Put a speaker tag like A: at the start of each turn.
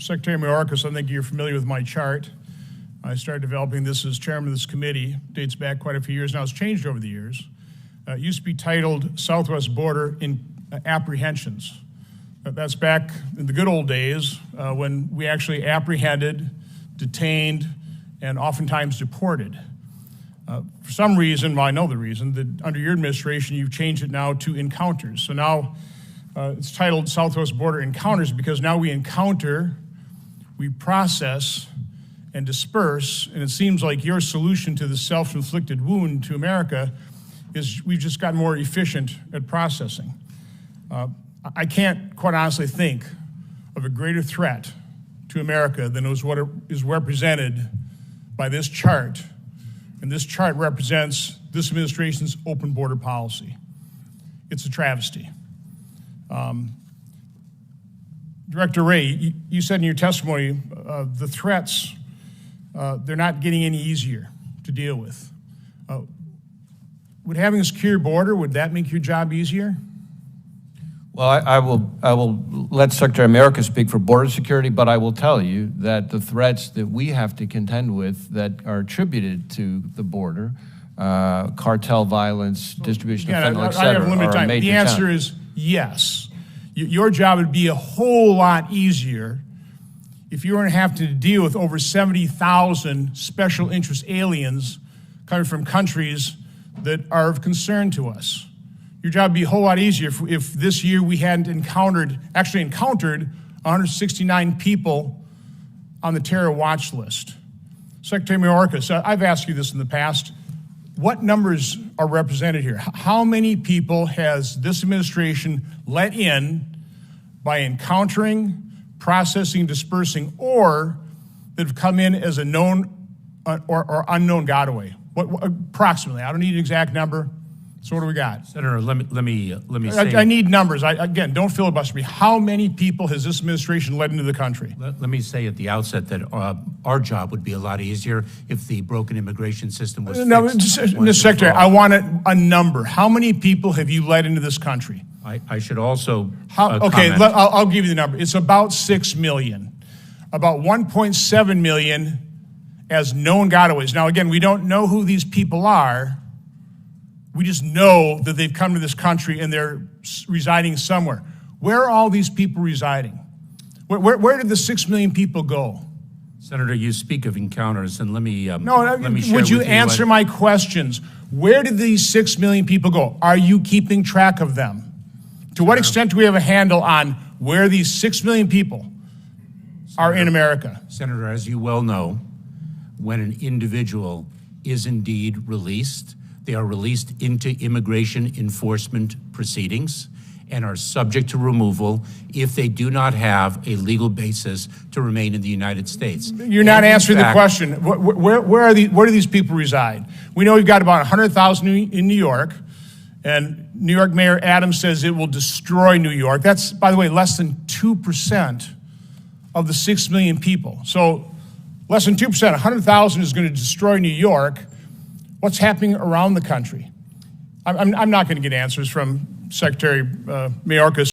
A: Secretary Mayorkas, I think you're familiar with my chart. I started developing this as chairman of this committee. Dates back quite a few years now. It's changed over the years. It used to be titled Southwest Border in Apprehensions. That's back in the good old days when we actually apprehended, detained, and oftentimes deported. For some reason, well, I know the reason, that under your administration, you've changed it now to encounters. So now it's titled Southwest Border Encounters because now we encounter, we process, and disperse, and it seems like your solution to the self-inflicted wound to America is we've just gotten more efficient at processing. I can't quite honestly think of a greater threat to America than what is represented by this chart. And this chart represents this administration's open border policy. It's a travesty. Director Wray, you said in your testimony the threats, they're not getting any easier to deal with. Would having a secure border, would that make your job easier?
B: Well, I will let Secretary Mayorkas speak for border security, but I will tell you that the threats that we have to contend with that are attributed to the border, cartel violence, distribution of fentanyl, et cetera,
A: I have limited time. The answer is yes. Your job would be a whole lot easier if you weren't having to deal with over 70,000 special interest aliens coming from countries that are of concern to us. Your job would be a whole lot easier if this year we hadn't encountered 169 people on the terror watch list. Secretary Mayorkas, I've asked you this in the past. What numbers are represented here? How many people has this administration let in by encountering, processing, dispersing, or that have come in as a known or unknown gotaway? What approximately? I don't need an exact number. So what do we got?
C: Senator, let me say.
A: I need numbers. Again, don't filibuster me. How many people has this administration led into the country?
C: Let me say at the outset that our job would be a lot easier if the broken immigration system was fixed.
A: Mr. Secretary, I want a number. How many people have you led into this country?
C: I should also
A: okay,
C: comment.
A: I'll give you the number. It's about 6 million. About 1.7 million as known gotaways. Now, again, we don't know who these people are. We just know that they've come to this country and they're residing somewhere. Where are all these people residing? Where did the 6 million people go?
C: Senator, you speak of encounters, and let me share
A: would you answer my questions? Where did these 6 million people go? Are you keeping track of them? To what extent do we have a handle on where these 6 million people are in America?
C: Senator, as you well know, when an individual is indeed released, they are released into immigration enforcement proceedings and are subject to removal if they do not have a legal basis to remain in the United States.
A: You're not answering the question. Where do these people reside? We know we've got about 100,000 in New York, and New York Mayor Adams says it will destroy New York. That's, by the way, less than 2% of the 6 million people. So less than 2%, 100,000 is going to destroy New York. What's happening around the country? I'm not going to get answers from Secretary Mayorkas.